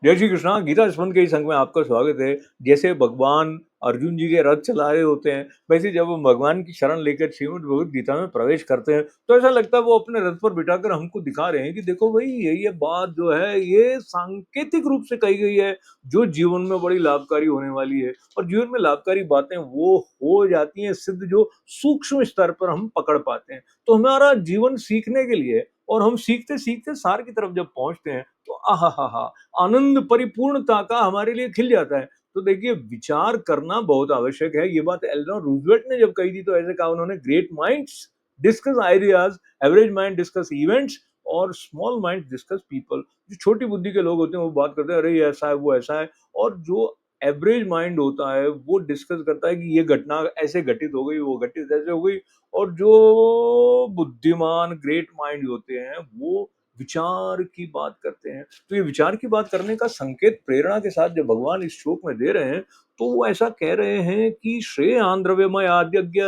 जय श्री कृष्णा, गीता स्मरण के इस अंक में आपका स्वागत है। जैसे भगवान अर्जुन जी के रथ चला रहे होते हैं, वैसे जब हम भगवान की शरण लेकर श्रीमद् भगवद गीता में प्रवेश करते हैं, तो ऐसा लगता है वो अपने रथ पर बिठाकर हमको दिखा रहे हैं कि देखो भई ये बात जो है ये सांकेतिक रूप से कही गई है, जो जीवन में बड़ी लाभकारी होने वाली है। और जीवन में लाभकारी बातें वो हो जाती हैं सिद्ध जो सूक्ष्म स्तर पर हम पकड़ पाते हैं। तो हमारा जीवन सीखने के लिए और हम सीखते-सीखते सार की तरफ जब पहुँचते हैं, तो आहाहाहा! आनंद परिपूर्णता का हमारे लिए खिल जाता है। तो देखिए विचार करना बहुत आवश्यक है। ये बात एलेनोर रूज़वेल्ट ने जब कही थी तो ऐसे कहा उन्होंने, great minds discuss ideas, average mind discuss events और स्मॉल माइंड डिस्कस पीपल। जो छोटी बुद्धि के लोग होते हैं वो बात करते हैं, अरे ये ऐसा है, वो ऐसा है। और जो एवरेज माइंड होता है वो डिस्कस करता है कि ये घटना ऐसे घटित हो गई, वो घटित ऐसे हो गई। और जो बुद्धिमान ग्रेट माइंड होते हैं वो विचार की बात करते हैं। तो ये विचार की बात करने का संकेत प्रेरणा के साथ जब भगवान इस श्लोक में दे रहे हैं, तो वो ऐसा कह रहे हैं कि श्रेयान् द्रव्यमयाद्यज्ञ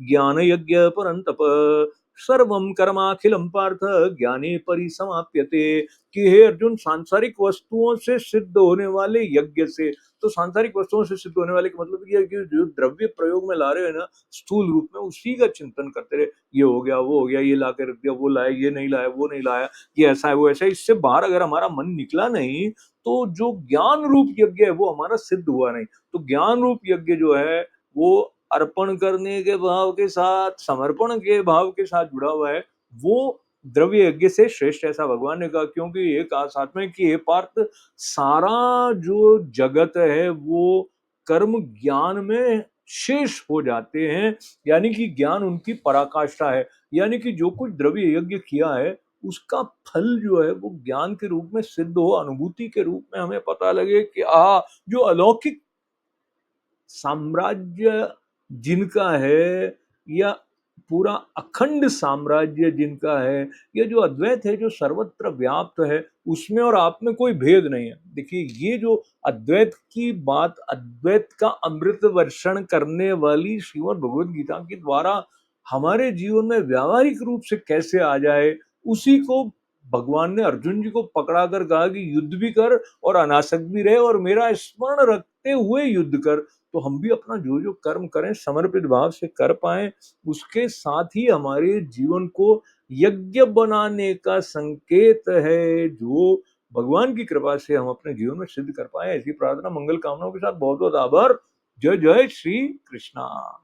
ज्ञान यज्ञ परंतप सर्वं कर्माखिलं पार्थ ज्ञाने परिसमाप्यते। कि हे अर्जुन, सांसारिक वस्तुओं से सिद्ध होने वाले यज्ञ से, तो सांसारिक वस्तुओं से सिद्ध होने वाले का मतलब ये है कि जो द्रव्य प्रयोग में ला रहे हैं ना स्थूल रूप में, उसी का चिंतन करते रहे। ये हो गया, वो हो गया, ये ला के रख दिया, वो लाया, ये नहीं लाया, वो नहीं लाया, ये ऐसा है, वो ऐसा है। इससे बाहर अगर हमारा मन निकला नहीं, तो जो ज्ञान रूप यज्ञ है वो हमारा सिद्ध हुआ नहीं। तो ज्ञान रूप यज्ञ जो है वो अर्पण करने के भाव के साथ, समर्पण के भाव के साथ जुड़ा हुआ है। वो द्रव्य यज्ञ से श्रेष्ठ, ऐसा भगवान ने कहा, क्योंकि ये कहा साथ में कि हे पार्थ, सारा जो जगत है वो कर्म ज्ञान में शेष हो जाते हैं। यानी कि ज्ञान उनकी पराकाष्ठा है। यानी कि जो कुछ द्रव्य यज्ञ किया है उसका फल जो है वो ज्ञान के रूप में सिद्ध हो, अनुभूति के रूप में हमें पता लगे कि जो अलौकिक साम्राज्य जिनका है, या पूरा अखंड साम्राज्य जिनका है, ये जो अद्वैत है जो सर्वत्र व्याप्त है, उसमें और आप में कोई भेद नहीं है। देखिए ये जो अद्वैत की बात, अद्वैत का अमृत वर्षण करने वाली श्रीमद् भगवद गीता के द्वारा हमारे जीवन में व्यावहारिक रूप से कैसे आ जाए, उसी को भगवान ने अर्जुन जी को पकड़ा कर कहा कि युद्ध भी कर और अनासक्त भी रहे और मेरा स्मरण रखते हुए युद्ध कर। तो हम भी अपना जो जो कर्म करें समर्पित भाव से कर पाए, उसके साथ ही हमारे जीवन को यज्ञ बनाने का संकेत है, जो भगवान की कृपा से हम अपने जीवन में सिद्ध कर पाए। ऐसी प्रार्थना, मंगल कामनाओं के साथ बहुत बहुत आभार। जय जय श्री कृष्णा।